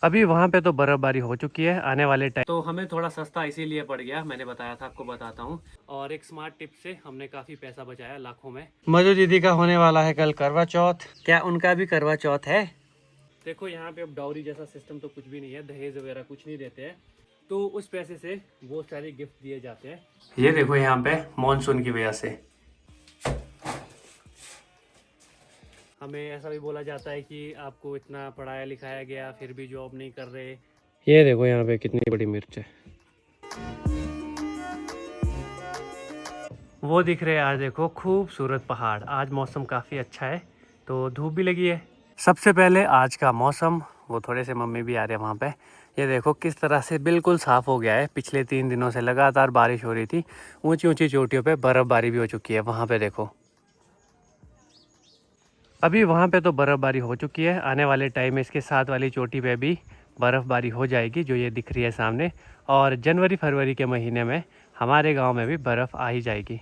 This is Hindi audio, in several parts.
अभी वहाँ पे तो बर्फबारी हो चुकी है। आने वाले टाइम तो हमें थोड़ा सस्ता इसीलिए पड़ गया, मैंने बताया था, आपको बताता हूँ। और एक स्मार्ट टिप से हमने काफ़ी पैसा बचाया, लाखों में। मधु दीदी का होने वाला है कल करवा चौथ। क्या उनका भी करवा चौथ है? देखो यहाँ पे अब डाउरी जैसा सिस्टम तो कुछ भी नहीं है, दहेज वगैरह कुछ नहीं देते हैं। तो उस पैसे से वो सारे गिफ्ट दिए जाते हैं। ये देखो यहाँ पे मॉनसून की वजह से हमें ऐसा भी बोला जाता है कि आपको इतना पढ़ाया लिखाया गया फिर भी जॉब नहीं कर रहे। ये देखो यहाँ पे कितनी बड़ी मिर्च है। वो दिख रहे हैं आज, देखो खूबसूरत पहाड़। आज मौसम काफ़ी अच्छा है, तो धूप भी लगी है। सबसे पहले आज का मौसम, वो थोड़े से मम्मी भी आ रहे हैं वहाँ पे। ये देखो किस तरह से बिल्कुल साफ़ हो गया है। पिछले 3 दिनों से लगातार बारिश हो रही थी। ऊंची ऊंची चोटियों पे बर्फ़बारी भी हो चुकी है। वहाँ पे देखो, अभी वहाँ पे तो बर्फ़बारी हो चुकी है। आने वाले टाइम में इसके साथ वाली चोटी पे भी बर्फ़बारी हो जाएगी, जो ये दिख रही है सामने। और जनवरी फरवरी के महीने में हमारे गांव में भी बर्फ़ आ ही जाएगी।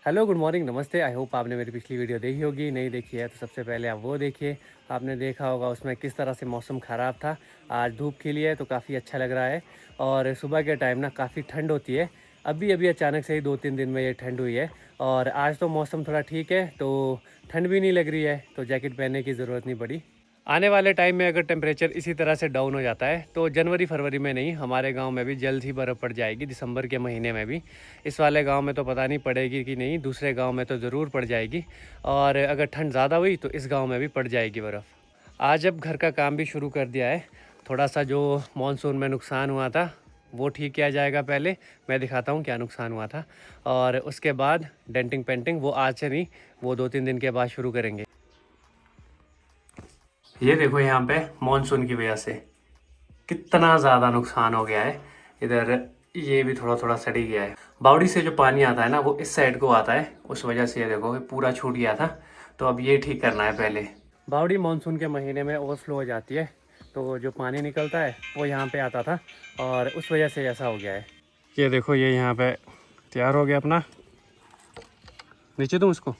हेलो, गुड मॉर्निंग, नमस्ते। आई होप आपने मेरी पिछली वीडियो देखी होगी। नहीं देखी है तो सबसे पहले आप वो देखिए। आपने देखा होगा उसमें किस तरह से मौसम ख़राब था। आज धूप खिली है तो काफ़ी अच्छा लग रहा है। और सुबह के टाइम ना काफ़ी ठंड होती है। अभी अभी अचानक से ही 2-3 दिन में ये ठंड हुई है। और आज तो मौसम थोड़ा ठीक है, तो ठंड भी नहीं लग रही है, तो जैकेट पहनने की ज़रूरत नहीं पड़ी। आने वाले टाइम में अगर टेम्परेचर इसी तरह से डाउन हो जाता है तो जनवरी फरवरी में नहीं, हमारे गांव में भी जल्द ही बर्फ़ पड़ जाएगी, दिसंबर के महीने में भी। इस वाले गांव में तो पता नहीं पड़ेगी कि नहीं, दूसरे गांव में तो ज़रूर पड़ जाएगी। और अगर ठंड ज़्यादा हुई तो इस गांव में भी पड़ जाएगी बर्फ़। आज अब घर का काम भी शुरू कर दिया है। थोड़ा सा जो मानसून में नुकसान हुआ था वो ठीक किया जाएगा। पहले मैं दिखाता हूँ क्या नुकसान हुआ था, और उसके बाद डेंटिंग पेंटिंग वो आज से नहीं, वो 2-3 दिन के बाद शुरू करेंगे। ये देखो यहाँ पे मॉनसून की वजह से कितना ज़्यादा नुकसान हो गया है। इधर ये भी थोड़ा थोड़ा सड़ी गया है। बावड़ी से जो पानी आता है ना वो इस साइड को आता है, उस वजह से ये देखो ये पूरा छूट गया था। तो अब ये ठीक करना है पहले। बावड़ी मॉनसून के महीने में ओवरफ्लो हो जाती है, तो जो पानी निकलता है वो यहाँ पे आता था और उस वजह से ऐसा हो गया है। ये देखो ये यहाँ पे तैयार हो गया अपना, नीचे दूँ उसको।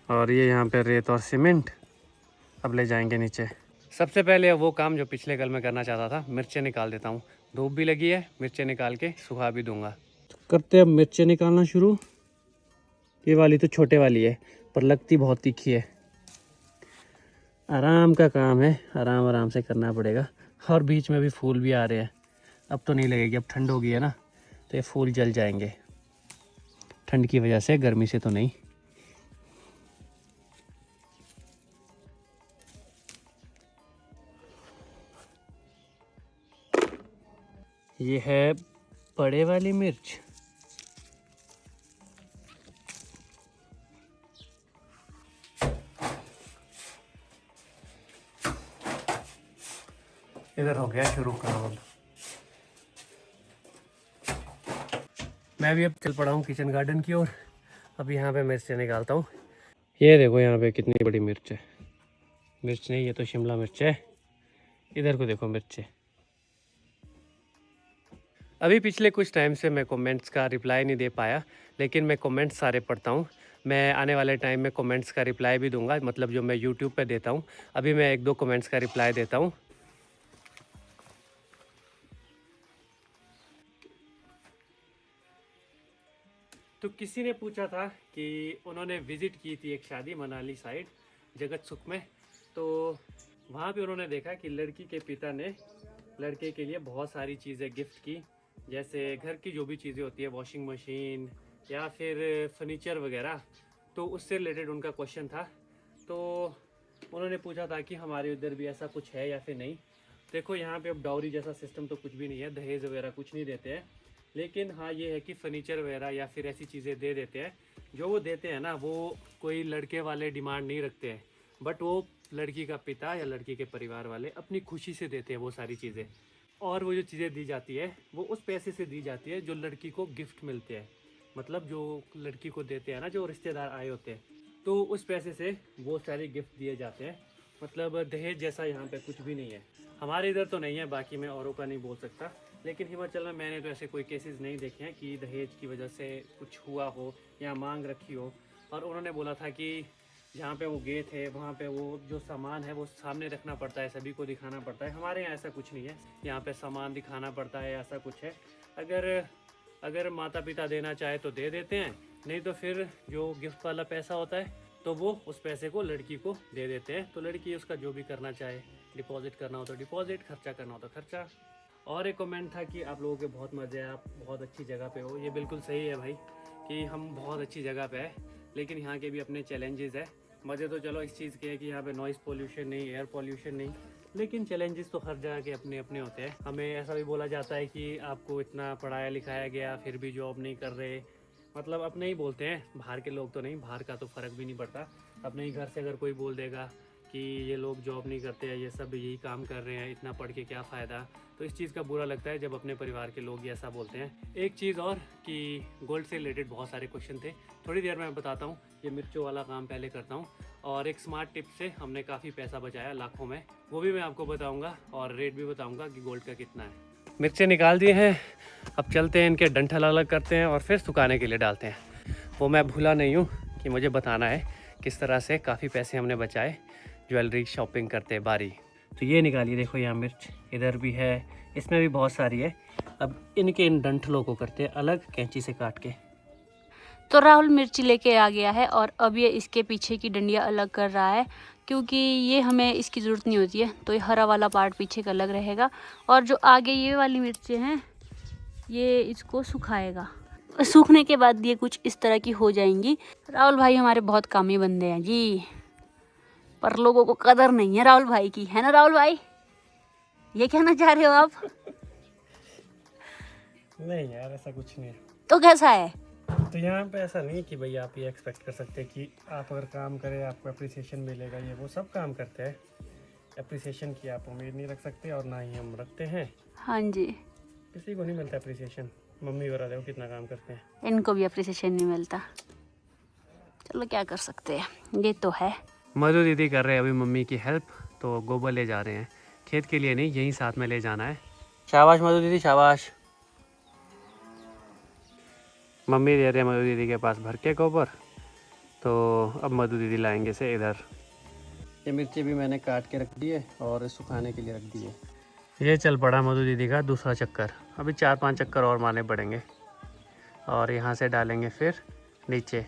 और ये यहाँ पे रेत और सीमेंट अब ले जाएंगे नीचे। सबसे पहले वो काम जो पिछले कल मैं करना चाहता था, मिर्चें निकाल देता हूँ। धूप भी लगी है, मिर्चें निकाल के सुखा भी दूंगा। करते अब मिर्चें निकालना शुरू। ये वाली तो छोटे वाली है पर लगती बहुत तीखी है। आराम का काम है, आराम आराम से करना पड़ेगा। और बीच में भी फूल भी आ रहे हैं। अब तो नहीं लगेगी, अब ठंड हो गई है ना, तो ये फूल जल जाएंगे ठंड की वजह से, गर्मी से तो नहीं। ये है बड़े वाली मिर्च। इधर हो गया शुरू काम। मैं भी अब चल पड़ा हूँ किचन गार्डन की ओर। अब यहाँ पे मिर्चें निकालता हूँ। ये देखो यहाँ पे कितनी बड़ी मिर्च है। मिर्च नहीं, ये तो शिमला मिर्च है। इधर को देखो मिर्च है। अभी पिछले कुछ टाइम से मैं कमेंट्स का रिप्लाई नहीं दे पाया, लेकिन मैं कमेंट्स सारे पढ़ता हूँ। मैं आने वाले टाइम में कमेंट्स का रिप्लाई भी दूंगा, मतलब जो मैं यूट्यूब पे देता हूँ। अभी मैं 1-2 कमेंट्स का रिप्लाई देता हूँ। तो किसी ने पूछा था कि उन्होंने विज़िट की थी एक शादी मनाली साइड, जगत सुख में। तो वहाँ पे उन्होंने देखा कि लड़की के पिता ने लड़के के लिए बहुत सारी चीज़ें गिफ्ट की, जैसे घर की जो भी चीज़ें होती है, वॉशिंग मशीन या फिर फर्नीचर वगैरह। तो उससे रिलेटेड उनका क्वेश्चन था। तो उन्होंने पूछा था कि हमारे उधर भी ऐसा कुछ है या फिर नहीं। देखो यहाँ पे अब डाउरी जैसा सिस्टम तो कुछ भी नहीं है, दहेज वगैरह कुछ नहीं देते हैं। लेकिन हाँ ये है कि फर्नीचर वगैरह या फिर ऐसी चीज़ें दे देते हैं। जो वो देते हैं ना, वो कोई लड़के वाले डिमांड नहीं रखते हैं, बट वो लड़की का पिता या लड़की के परिवार वाले अपनी खुशी से देते हैं वो सारी चीज़ें। और वो जो चीज़ें दी जाती है वो उस पैसे से दी जाती है जो लड़की को गिफ्ट मिलते हैं, मतलब जो लड़की को देते हैं ना, जो रिश्तेदार आए होते हैं, तो उस पैसे से वो सारे गिफ्ट दिए जाते हैं। मतलब दहेज जैसा यहाँ पे कुछ भी नहीं है। हमारे इधर तो नहीं है, बाकी मैं औरों का नहीं बोल सकता। लेकिन हिमाचल में मैंने तो ऐसे कोई केसेस नहीं देखे हैं कि दहेज की वजह से कुछ हुआ हो या मांग रखी हो। और उन्होंने बोला था कि जहाँ पे वो गए थे वहाँ पे वो जो सामान है वो सामने रखना पड़ता है, सभी को दिखाना पड़ता है। हमारे यहाँ ऐसा कुछ नहीं है, यहाँ पे सामान दिखाना पड़ता है, ऐसा कुछ है। अगर माता पिता देना चाहे तो दे देते हैं, नहीं तो फिर जो गिफ्ट वाला पैसा होता है तो वो उस पैसे को लड़की को दे देते हैं। तो लड़की उसका जो भी करना चाहे, डिपॉजिट करना हो तो डिपॉजिट, खर्चा करना हो तो खर्चा। और एक कमेंट था कि आप लोगों के बहुत मज़े हैं, आप बहुत अच्छी जगह पे हो। ये बिल्कुल सही है भाई कि हम बहुत अच्छी जगह पे है, लेकिन यहाँ के भी अपने चैलेंजेस है। मज़े तो चलो इस चीज़ के है कि यहाँ पे नॉइज़ पोल्यूशन नहीं, एयर पोल्यूशन नहीं, लेकिन चैलेंजेस तो हर जगह के अपने अपने होते हैं। हमें ऐसा भी बोला जाता है कि आपको इतना पढ़ाया लिखाया गया फिर भी जॉब नहीं कर रहे, मतलब अपने ही बोलते हैं, बाहर के लोग तो नहीं, बाहर का तो फ़र्क भी नहीं पड़ता। अपने ही घर से अगर कोई बोल देगा कि ये लोग जॉब नहीं करते हैं, ये सब यही काम कर रहे हैं, इतना पढ़ के क्या फ़ायदा, तो इस चीज़ का बुरा लगता है जब अपने परिवार के लोग ऐसा बोलते हैं। एक चीज़ और कि गोल्ड से रिलेटेड बहुत सारे क्वेश्चन थे, थोड़ी देर में मैं बताता हूँ। ये मिर्चों वाला काम पहले करता हूँ, और एक स्मार्ट टिप से हमने काफ़ी पैसा बचाया, लाखों में, वो भी मैं आपको बताऊँगा और रेट भी बताऊँगा कि गोल्ड का कितना है। मिर्चें निकाल दिए हैं, अब चलते हैं, इनके डंठल अलग करते हैं और फिर सुखाने के लिए डालते हैं। वो मैं भूला नहीं हूँ कि मुझे बताना है किस तरह से काफ़ी पैसे हमने बचाए ज्वेलरी शॉपिंग करते बारी। तो ये निकालिए, देखो यहाँ मिर्च इधर भी है, इसमें भी बहुत सारी है। अब इनके इन डंठलों को करते हैं अलग कैंची से काट के। तो राहुल मिर्ची लेके आ गया है और अब ये इसके पीछे की डंडियाँ अलग कर रहा है, क्योंकि ये हमें इसकी ज़रूरत नहीं होती है, तो ये हरा वाला पार्ट पीछे का अलग रहेगा। और जो आगे ये वाली मिर्चें हैं ये इसको सुखाएगा, सूखने के बाद ये कुछ इस तरह की हो जाएंगी। राहुल भाई हमारे बहुत कामी बंदे हैं जी, पर लोगों को कदर नहीं है राहुल भाई की, है ना राहुल भाई? ये कहना चाह रहे हो आप? नहीं यार, ऐसा कुछ नहीं है। तो कैसा है? तो यहाँ पे ऐसा नहीं कि भाई आप ये एक्सपेक्ट कर सकते हैं कि आप अगर काम करें आपको अप्रिसिएशन मिलेगा, ये वो सब काम करते हैं, अप्रिसिएशन की आप उम्मीद नहीं रख सकते और ना ही हम रखते हैं। हाँ जी, किसी को नहीं मिलता अप्रिसिएशन। मम्मी बता देखो कितना काम करते हैं, इनको भी अप्रिसिएशन नहीं मिलता। चलो क्या कर सकते हैं, ये तो है। मधु दीदी कर रहे हैं अभी मम्मी की हेल्प, तो गोबर ले जा रहे हैं, खेत के लिए नहीं, यहीं साथ में ले जाना है। शाबाश मधु दीदी शाबाश। मम्मी दे रहे हैं मधु दीदी के पास भर के गोबर, तो अब मधु दीदी लाएंगे से इधर। ये मिर्ची भी मैंने काट के रख दिए और सुखाने के लिए रख दिए। ये चल पड़ा मधु दीदी का दूसरा चक्कर, अभी 4-5 चक्कर और मारने पड़ेंगे और यहाँ से डालेंगे फिर नीचे,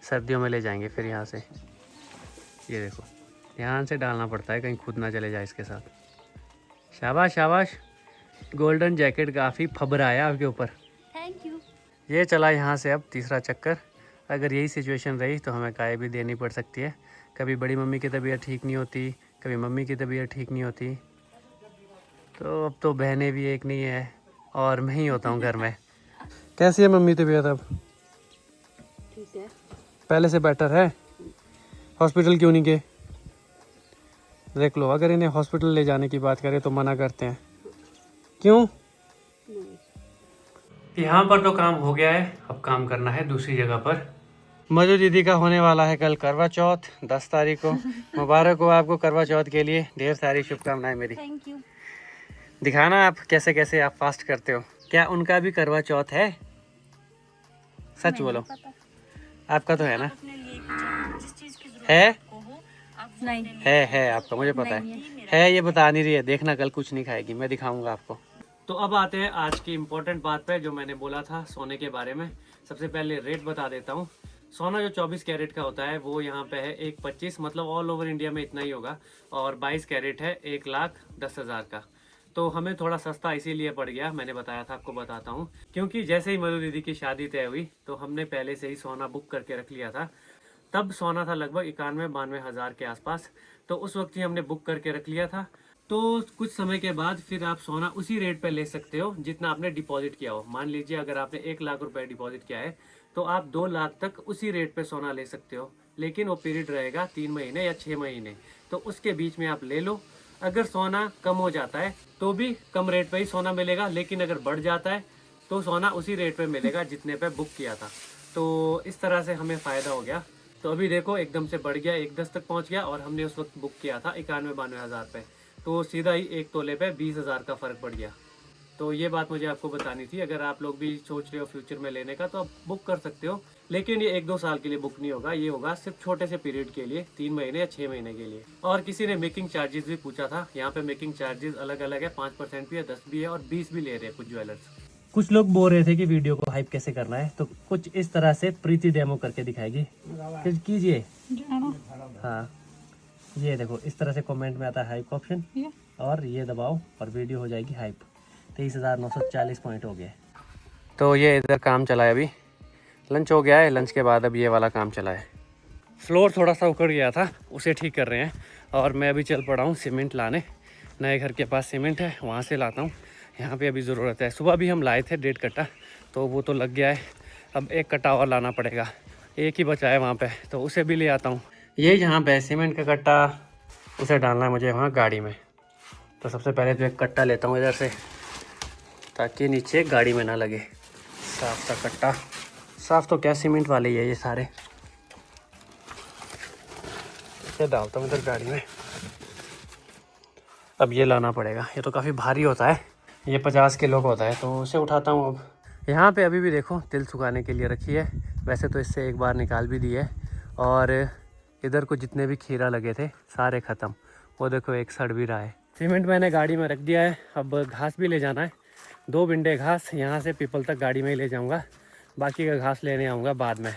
सर्दियों में ले जाएंगे फिर यहाँ से। ये देखो ध्यान से डालना पड़ता है, कहीं खुद ना चले जाए इसके साथ। शाबाश शाबाश, गोल्डन जैकेट काफ़ी फबरा आया आपके ऊपर। Thank you. ये चला यहाँ से अब तीसरा चक्कर। अगर यही सिचुएशन रही तो हमें गाय भी देनी पड़ सकती है। कभी बड़ी मम्मी की तबीयत ठीक नहीं होती, कभी मम्मी की तबीयत ठीक नहीं होती, तो अब तो बहनें भी एक नहीं है और मैं ही होता हूँ घर में। कैसी है मम्मी तबीयत अब? ठीक है, पहले से बेटर है। हॉस्पिटल क्यों नहीं गए? देख लो, अगर इन्हें हॉस्पिटल ले जाने की बात करें तो मना करते हैं, क्यों? यहाँ पर तो काम हो गया है, अब काम करना है दूसरी जगह पर। मधु दीदी का होने वाला है कल करवा चौथ, 10 तारीख को। मुबारक हो आपको करवा चौथ के लिए, ढेर सारी शुभकामनाएं मेरी। Thank you. दिखाना आप कैसे कैसे आप फास्ट करते हो। क्या उनका भी करवा चौथ है? सच बोलो, आपका तो है ना? है नहीं है आपका, मुझे पता है। ये बता नहीं रही है, देखना कल कुछ नहीं खाएगी, मैं दिखाऊंगा आपको। तो अब आते हैं आज की इम्पोर्टेंट बात पे, जो मैंने बोला था सोने के बारे में। सबसे पहले रेट बता देता हूँ। सोना जो 24 कैरेट का होता है वो यहाँ पे है 1,25, मतलब ऑल ओवर इंडिया में इतना ही होगा, और 22 कैरेट है 1,10,000 का। तो हमें थोड़ा सस्ता इसीलिए पड़ गया, मैंने बताया था, आपको बताता हूँ। क्योंकि जैसे ही मधु दीदी की शादी तय हुई तो हमने पहले से ही सोना बुक करके रख लिया था। तब सोना था लगभग 91-92 हज़ार के आसपास, तो उस वक्त ही हमने बुक करके रख लिया था। तो कुछ समय के बाद फिर आप सोना उसी रेट पे ले सकते हो जितना आपने डिपॉजिट किया हो। मान लीजिए अगर आपने 1 लाख रुपए डिपॉजिट किया है तो आप 2 लाख तक उसी रेट पे सोना ले सकते हो, लेकिन वो पीरियड रहेगा 3 महीने या 6 महीने, तो उसके बीच में आप ले लो। अगर सोना कम हो जाता है तो भी कम रेट पे ही सोना मिलेगा, लेकिन अगर बढ़ जाता है तो सोना उसी रेट पे मिलेगा जितने पे बुक किया था। तो इस तरह से हमें फ़ायदा हो गया। तो अभी देखो एकदम से बढ़ गया, 1,10 तक पहुंच गया, और हमने उस वक्त बुक किया था 91-92 हज़ार पे, तो सीधा ही 1 तोले पे 20 हज़ार का फ़र्क पड़ गया। तो ये बात मुझे आपको बतानी थी। अगर आप लोग भी सोच रहे हो फ्यूचर में लेने का तो आप बुक कर सकते हो, लेकिन ये 1-2 साल के लिए बुक नहीं होगा, ये होगा सिर्फ छोटे से पीरियड के लिए, 3 महीने या 6 महीने के लिए। और किसी ने मेकिंग चार्जेस भी पूछा था, यहाँ पे मेकिंग चार्जेस अलग अलग है, 5% भी है, 10 भी है और 20 भी ले रहे हैं कुछ ज्वेलर्स। कुछ लोग बोल रहे थे कि वीडियो को हाइप कैसे करना है, तो कुछ इस तरह से प्रीति डेमो करके दिखाएगी। कीजिए। हाँ, ये देखो इस तरह से कमेंट में आता है हाइप ऑप्शन, और ये दबाओ और वीडियो हो जाएगी हाइप। 23,940 पॉइंट हो गए। तो ये इधर काम चला है, अभी लंच हो गया है, लंच के बाद अब ये वाला काम चला है। फ्लोर थोड़ा सा उखड़ गया था, उसे ठीक कर रहे हैं, और मैं अभी चल पड़ा हूँ सीमेंट लाने। नए घर के पास सीमेंट है, वहाँ से लाता हूँ। यहाँ पे अभी ज़रूरत है। सुबह भी हम लाए थे 1.5 कट्टा, तो वो तो लग गया है। अब 1 कट्टा और लाना पड़ेगा, एक ही बचा है वहाँ पे, तो उसे भी ले आता हूँ। ये जहाँ पे सीमेंट का कट्टा, उसे डालना है मुझे वहाँ गाड़ी में। तो सबसे पहले तो 1 कट्टा लेता हूँ इधर से, ताकि नीचे गाड़ी में ना लगे। साफ सा कट्टा, साफ तो क्या सीमेंट वाले ही है ये सारे। इसे डालता हूँ इधर गाड़ी में। अब ये लाना पड़ेगा, ये तो काफ़ी भारी होता है, ये 50 किलो का होता है, तो उसे उठाता हूँ। अब यहाँ पे अभी भी देखो तिल सुखाने के लिए रखी है। वैसे तो इससे एक बार निकाल भी दी है। और इधर को जितने भी खीरा लगे थे सारे ख़त्म। वो देखो एक सड़ भी रहा है। सीमेंट मैंने गाड़ी में रख दिया है। अब घास भी ले जाना है, 2 बिंडे घास यहाँ से पीपल तक गाड़ी में ही ले जाऊँगा। बाकी का घास लेने आऊँगा बाद में।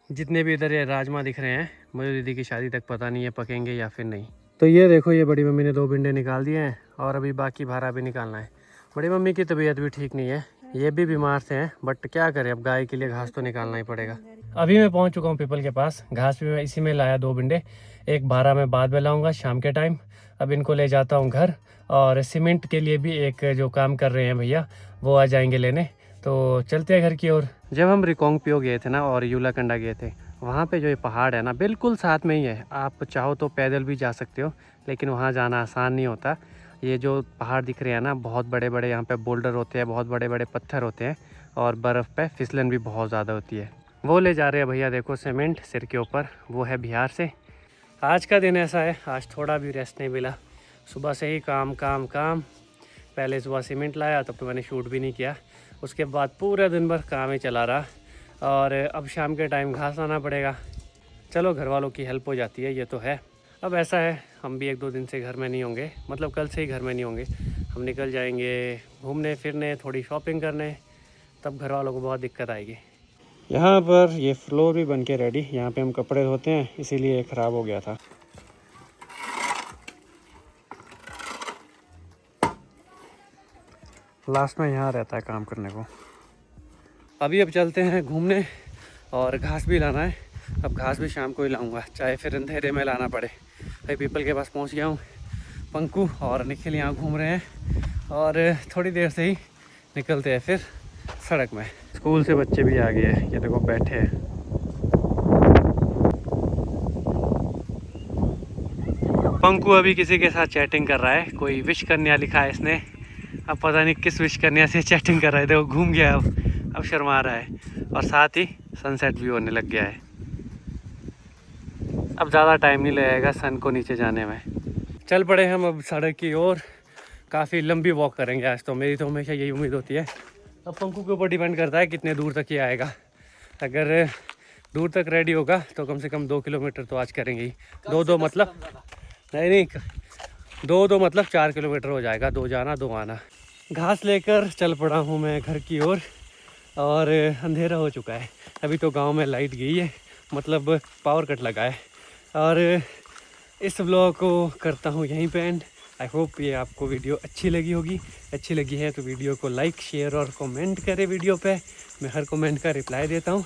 जितने भी इधर ये राजमा दिख रहे हैं, मुझे दीदी की शादी तक पता नहीं है पकेंगे या फिर नहीं। तो ये देखो, ये बड़ी मम्मी ने 2 बिंडे निकाल दिए हैं, और अभी बाकी भारा भी निकालना है। बड़ी मम्मी की तबीयत भी ठीक नहीं है, ये भी बीमार से हैं, बट क्या करें, अब गाय के लिए घास तो निकालना ही पड़ेगा। अभी मैं पहुंच चुका हूं पीपल के पास। घास भी मैं इसी में लाया 2 बिंडे, एक भारा में बाद में लाऊंगा शाम के टाइम। अब इनको ले जाता हूं घर, और सीमेंट के लिए भी एक जो काम कर रहे हैं भैया, वो आ जाएंगे लेने। तो चलते हैं घर की ओर। जब हम रिकोंगपियो गए थे ना और यूलाकंडा गए थे, वहाँ पे जो ये पहाड़ है ना बिल्कुल साथ में ही है। आप चाहो तो पैदल भी जा सकते हो, लेकिन वहाँ जाना आसान नहीं होता। ये जो पहाड़ दिख रहे हैं ना, बहुत बड़े बड़े यहाँ पे बोल्डर होते हैं, बहुत बड़े बड़े पत्थर होते हैं, और बर्फ़ पे फिसलन भी बहुत ज़्यादा होती है। वो ले जा रहे हैं भैया, देखो सीमेंट सिर के ऊपर, वो है बिहार से। आज का दिन ऐसा है, आज थोड़ा भी रेस्ट नहीं मिला। सुबह से ही काम काम काम। पहले सुबह सीमेंट लाया, तब तो मैंने शूट भी नहीं किया। उसके बाद पूरा दिन भर काम ही चला रहा, और अब शाम के टाइम घास लाना पड़ेगा। चलो, घर वालों की हेल्प हो जाती है, ये तो है। अब ऐसा है, हम भी 1-2 दिन से घर में नहीं होंगे, मतलब कल से ही घर में नहीं होंगे। हम निकल जाएंगे घूमने फिरने, थोड़ी शॉपिंग करने, तब घर वालों को बहुत दिक्कत आएगी। यहाँ पर ये फ्लोर भी बन के रेडी। यहाँ पे हम कपड़े धोते हैं, इसीलिए ख़राब हो गया था। लास्ट में यहाँ रहता है काम करने को। अब चलते हैं घूमने, और घास भी लाना है। अब घास भी शाम को ही लाऊंगा, चाहे फिर अंधेरे में लाना पड़े। भाई पीपल के पास पहुंच गया हूँ। पंकु और निखिल यहाँ घूम रहे हैं, और थोड़ी देर से ही निकलते हैं फिर सड़क में। स्कूल से बच्चे भी आ गए हैं, ये देखो बैठे हैं। पंकु अभी किसी के साथ चैटिंग कर रहा है, कोई विश कन्या लिखा है इसने। अब पता नहीं किस विश कन्या से चैटिंग कर रहा है। देखो घूम गया, अब शर्मा रहा है, और साथ ही सनसेट भी होने लग गया है। अब ज़्यादा टाइम नहीं लगेगा सन को नीचे जाने में। चल पड़े हम अब सड़क की ओर। काफ़ी लंबी वॉक करेंगे आज तो, मेरी तो हमेशा यही उम्मीद होती है। अब पंकु के ऊपर डिपेंड करता है कितने दूर तक ये आएगा। अगर दूर तक रेडी होगा तो कम से कम 2 किलोमीटर तो आज करेंगे ही। 2 मतलब नहीं 2 मतलब 4 किलोमीटर हो जाएगा, 2 जाना 2 आना। घास लेकर चल पड़ा हूँ मैं घर की ओर, और अंधेरा हो चुका है। अभी तो गांव में लाइट गई है, मतलब पावर कट लगा है। और इस व्लॉग को करता हूँ यहीं पे एंड। आई होप ये आपको वीडियो अच्छी लगी होगी। अच्छी लगी है तो वीडियो को लाइक शेयर और कमेंट करें वीडियो पे। मैं हर कमेंट का रिप्लाई देता हूँ।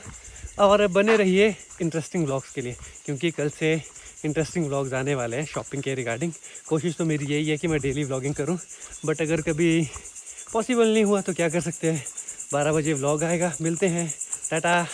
और बने रहिए इंटरेस्टिंग व्लॉग्स के लिए, क्योंकि कल से इंटरेस्टिंग व्लॉग्स आने वाले हैं शॉपिंग के रिगार्डिंग। कोशिश तो मेरी यही है कि मैं डेली व्लॉगिंग करूं, बट अगर कभी पॉसिबल नहीं हुआ तो क्या कर सकते हैं। 12 बजे व्लॉग आएगा, मिलते हैं, टाटा।